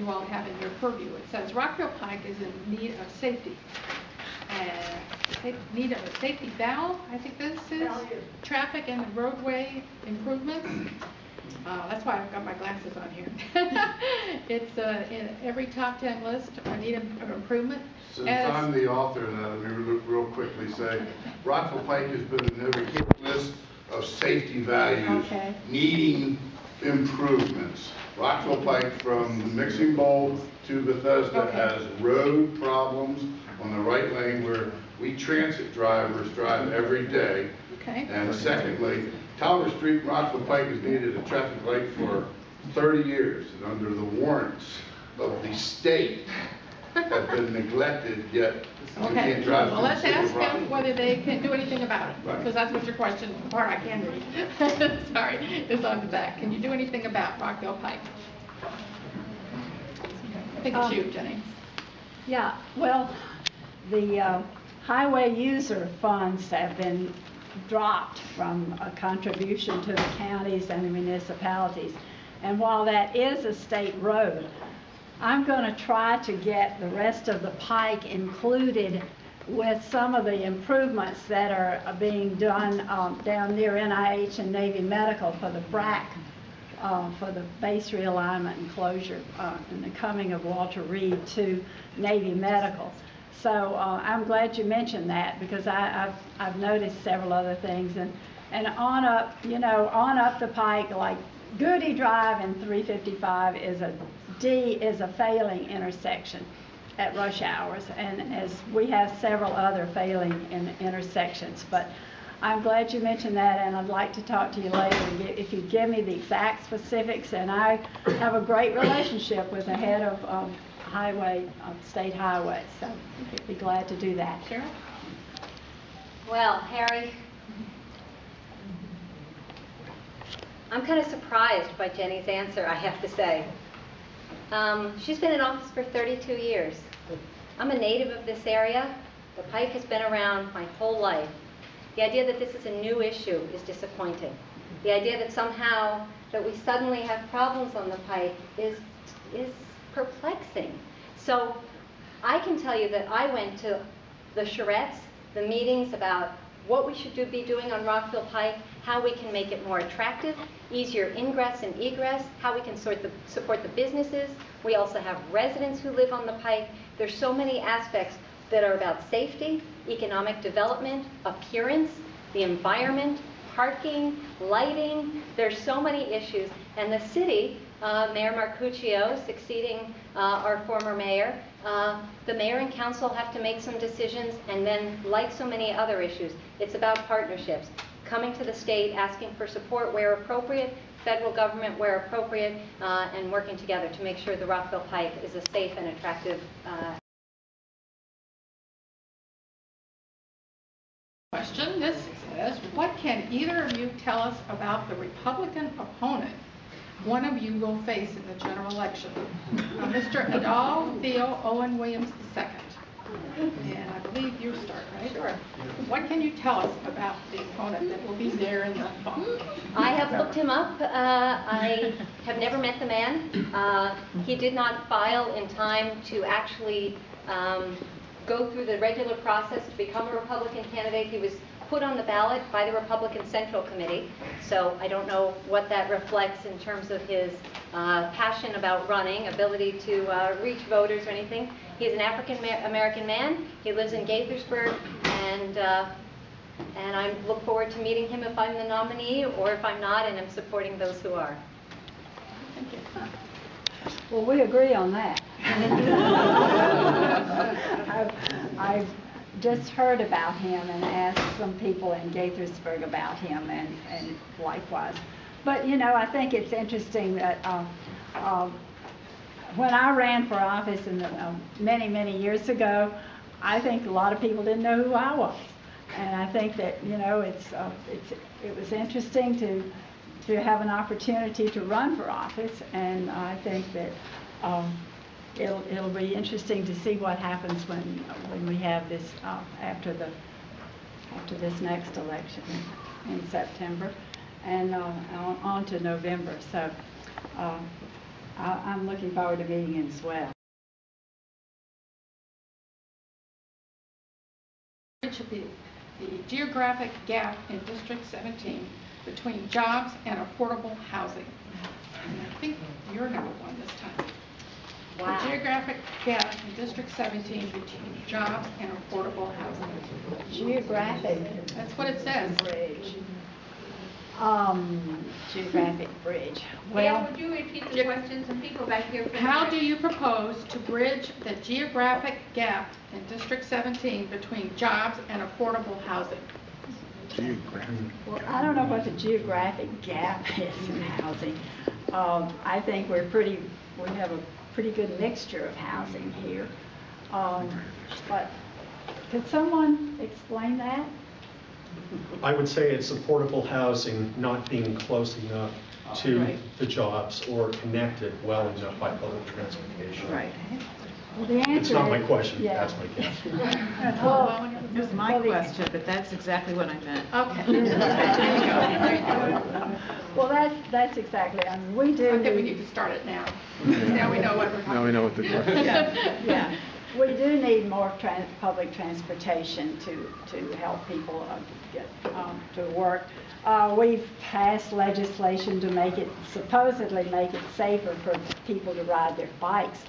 you all have in your purview. It says Rockville Pike is in need of safety. Need of a safety valve, I think this is. Traffic and roadway improvements. That's why I've got my glasses on here. It's in every top 10 list. I need of improvement. Since I'm the author of that, let me real quickly say, Rockville Pike has been in every list of safety values needing improvements. Rockville Pike from the mixing bowl to Bethesda has road problems on the right lane where we transit drivers drive every day. And secondly, Tyler Street, Rockville Pike has needed a traffic light for 30 years, and under the warrants of the state have been neglected, yet we can't drive. Well, let's ask them whether they can do anything about it, because that's what your question, the part I can read, sorry, is on the back. Can you do anything about Rockville Pike? I think it's you, Jenny. Yeah, well, the highway user funds have been dropped from a contribution to the counties and the municipalities. And while that is a state road, I'm going to try to get the rest of the pike included with some of the improvements that are being done down near NIH and Navy Medical for the BRAC, for the base realignment and closure and the coming of Walter Reed to Navy Medical. So I'm glad you mentioned that, because I've noticed several other things, and on up, you know, on up the pike, like Goody Drive and 355 is a failing intersection at rush hours, and as we have several other failing intersections. But I'm glad you mentioned that, and I'd like to talk to you later if you give me the exact specifics. And I have a great relationship with the head of state highways, so I'd be glad to do that. Cheryl? Well, Harry, I'm kind of surprised by Jenny's answer, I have to say. She's been in office for 32 years. I'm a native of this area. The pike has been around my whole life. The idea that this is a new issue is disappointing. The idea that somehow that we suddenly have problems on the pike is perplexing. So I can tell you that I went to the charrettes, the meetings about what we should be doing on Rockville Pike, how we can make it more attractive, easier ingress and egress, how we can support the businesses. We also have residents who live on the pike. There's so many aspects that are about safety, economic development, appearance, the environment, parking, lighting. There's so many issues. And the city, Mayor Marcuccio succeeding our former mayor, the mayor and council have to make some decisions, and then, like so many other issues, it's about partnerships. Coming to the state, asking for support where appropriate, federal government where appropriate, and working together to make sure the Rockville Pike is a safe and attractive question. This says, what can either of you tell us about the Republican opponent one of you will face in the general election? Mr. Adolph Theo Owen Williams II. And I believe you start, right? Sure. What can you tell us about the opponent that will be there in the fall? I have looked him up. I have never met the man. He did not file in time to actually go through the regular process to become a Republican candidate. He was put on the ballot by the Rockville Central Committee, so I don't know what that reflects in terms of his passion about running, ability to reach voters or anything. He's an African-American man. He lives in Gaithersburg, and I look forward to meeting him if I'm the nominee, or if I'm not, and I'm supporting those who are. Thank you. Well, we agree on that. I've just heard about him and asked some people in Gaithersburg about him, and likewise. But, you know, I think it's interesting that when I ran for office many, many years ago, I think a lot of people didn't know who I was. And I think that, you know, it was interesting to have an opportunity to run for office, and I think that it'll be interesting to see what happens when we have this after this next election in September and on to November. So I'm looking forward to meeting him as well. The geographic gap in District 17 between jobs and affordable housing. And I think you're number one this time. Wow. The geographic gap in District 17 between jobs and affordable housing. Geographic. That's what it says. Bridge. Geographic bridge. Well, would you repeat the question? Some people back here. How do you propose to bridge the geographic gap in District 17 between jobs and affordable housing? Well, I don't know what the geographic gap is in housing. I think we have a pretty good mixture of housing here. But could someone explain that? I would say it's affordable housing not being close enough to the jobs or connected well enough by public transportation. Right. Well, the answer It's not my is- question, yeah. that's my guess. Well, It was my question, but that's exactly what I meant. Okay. There you go. well, that's exactly. I mean, we do. I think we need to start it now. Now we know what we're talking about. Now we know what the question is. Yeah, we do need more public transportation to help people get to work. We've passed legislation to supposedly make it safer for people to ride their bikes,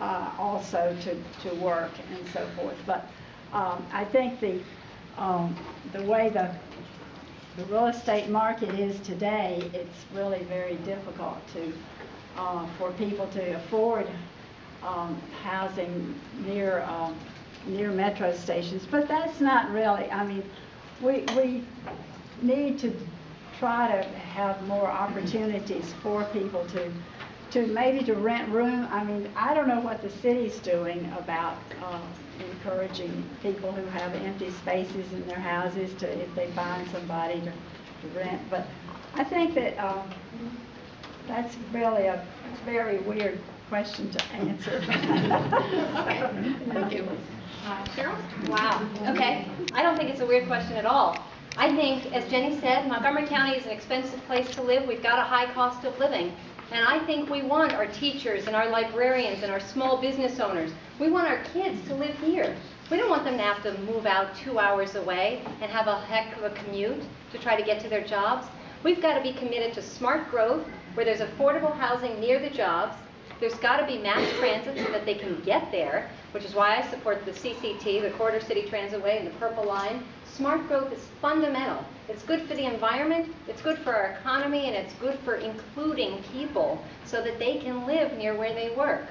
also to work and so forth. But I think the way the real estate market is today, it's really very difficult for people to afford housing near metro stations. But that's not really. I mean, we need to try to have more opportunities for people to maybe to rent room. I mean, I don't know what the city's doing about encouraging people who have empty spaces in their houses to, if they find somebody to rent. But I think that that's really a very weird question to answer. Okay. Thank you. Cheryl? Wow. Okay. I don't think it's a weird question at all. I think, as Jenny said, Montgomery County is an expensive place to live. We've got a high cost of living. And I think we want our teachers and our librarians and our small business owners, we want our kids to live here. We don't want them to have to move out 2 hours away and have a heck of a commute to try to get to their jobs. We've got to be committed to smart growth where there's affordable housing near the jobs. There's got to be mass transit so that they can get there, which is why I support the CCT, the Corridor City Transitway, and the Purple Line. Smart growth is fundamental. It's good for the environment, it's good for our economy, and it's good for including people so that they can live near where they work.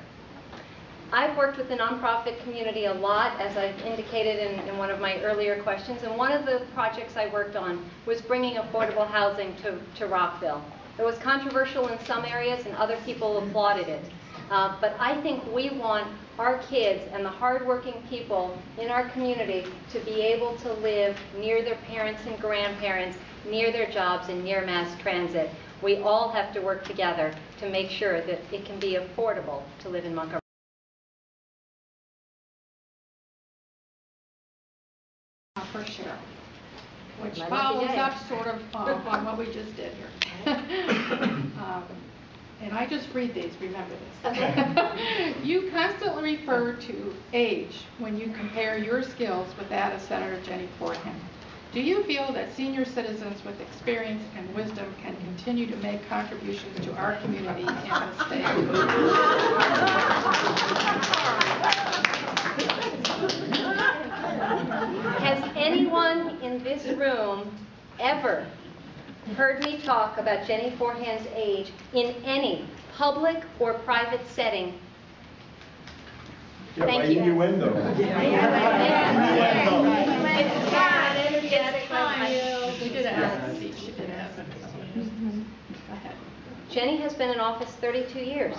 I've worked with the nonprofit community a lot, as I've indicated in one of my earlier questions, and one of the projects I worked on was bringing affordable housing to Rockville. It was controversial in some areas, and other people applauded it. But I think we want our kids and the hardworking people in our community to be able to live near their parents and grandparents, near their jobs, and near mass transit. We all have to work together to make sure that it can be affordable to live in Montgomery. For Cheryl, which My lucky follows day. up sort of on what we just did here. And I just read these, remember this. You constantly refer to age when you compare your skills with that of Senator Jennie Forehand. Do you feel that senior citizens with experience and wisdom can continue to make contributions to our community and the state? Has anyone in this room ever heard me talk about Jennie Forehand's age in any public or private setting? Yeah, Thank by you. innuendo. It's time, energetic, She did ask. She did ask. Go ahead. Jennie has been in office 32 years.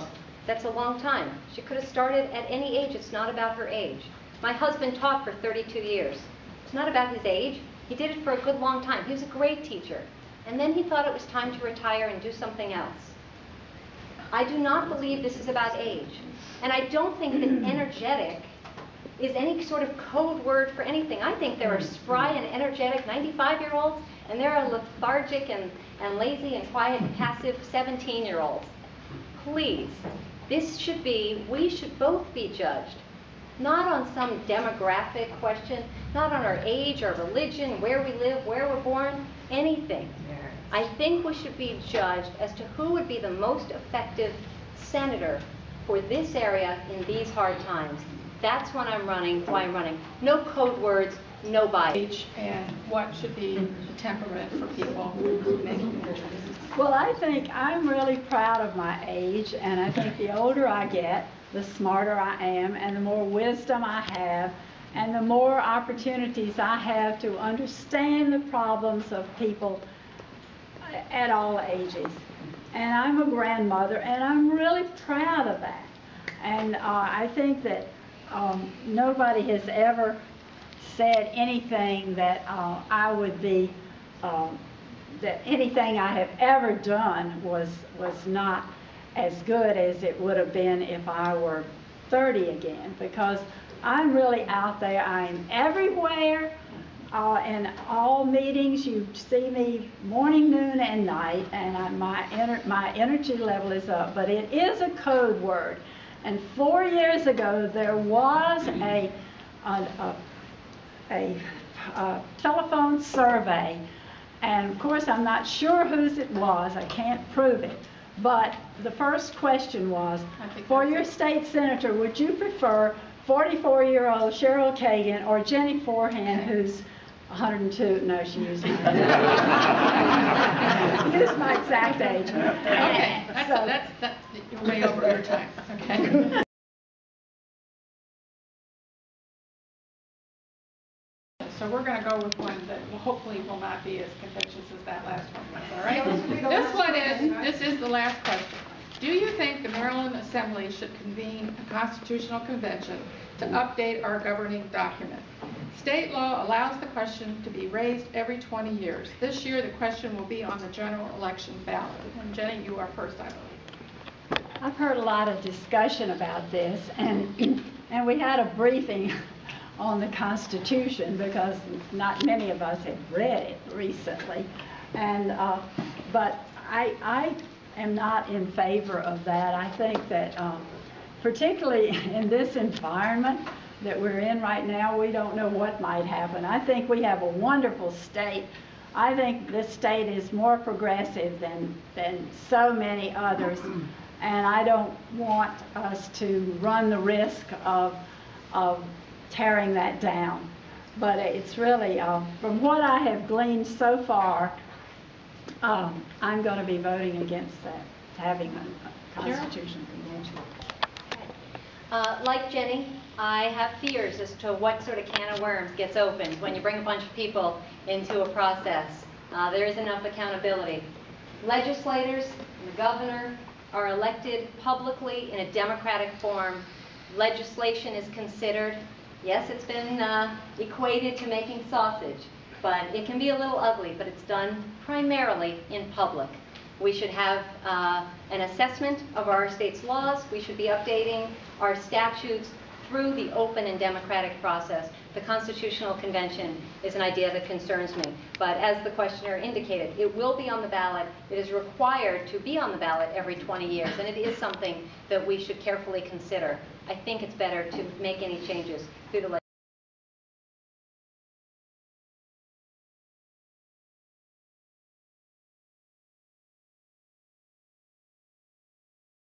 That's a long time. She could have started at any age. It's not about her age. My husband taught for 32 years. It's not about his age. He did it for a good long time. He was a great teacher. And then he thought it was time to retire and do something else. I do not believe this is about age. And I don't think that energetic is any sort of code word for anything. I think there are spry and energetic 95-year-olds, and there are lethargic and lazy and quiet and passive 17-year-olds. please, we should both be judged, not on some demographic question, not on our age, our religion, where we live, where we're born, anything. I think we should be judged as to who would be the most effective senator for this area in these hard times. That's why I'm running. No code words, no bias. Age and what should be the temperament for people making the choices. Well, I think I'm really proud of my age, and I think the older I get, the smarter I am, and the more wisdom I have, and the more opportunities I have to understand the problems of people at all ages. And I'm a grandmother, and I'm really proud of that. And I think that nobody has ever said anything that I would be, that anything I have ever done was not as good as it would have been if I were 30 again, because I'm really out there. I'm everywhere. In all meetings, you see me morning, noon, and night, and my energy level is up. But it is a code word. And 4 years ago, there was a telephone survey, and of course, I'm not sure whose it was. I can't prove it. But the first question was, for your state senator, would you prefer 44-year-old Cheryl Kagan or Jennie Forehand, who's 102? No, she used my exact age. Okay, that's you're way over your time. Okay. So we're going to go with one that hopefully will not be as contentious as that last one was. All right. This is the last question. Do you think the Maryland Assembly should convene a constitutional convention to update our governing document? State law allows the question to be raised every 20 years. This year, the question will be on the general election ballot. And Jenny, you are first, I believe. I've heard a lot of discussion about this, and we had a briefing on the Constitution because not many of us have read it recently, and but I am not in favor of that. I think that particularly in this environment that we're in right now, we don't know what might happen. I think we have a wonderful state. I think this state is more progressive than so many others, and I don't want us to run the risk of tearing that down. But it's really, from what I have gleaned so far, I'm going to be voting against that, having a Constitution Convention. Like Jenny, I have fears as to what sort of can of worms gets opened when you bring a bunch of people into a process. There isn't enough accountability. Legislators and the governor are elected publicly in a democratic form. Legislation is considered. Yes, it's been equated to making sausage, but it can be a little ugly, but it's done primarily in public. We should have an assessment of our state's laws. We should be updating our statutes through the open and democratic process. The Constitutional Convention is an idea that concerns me. But as the questioner indicated, it will be on the ballot. It is required to be on the ballot every 20 years, and it is something that we should carefully consider. I think it's better to make any changes through the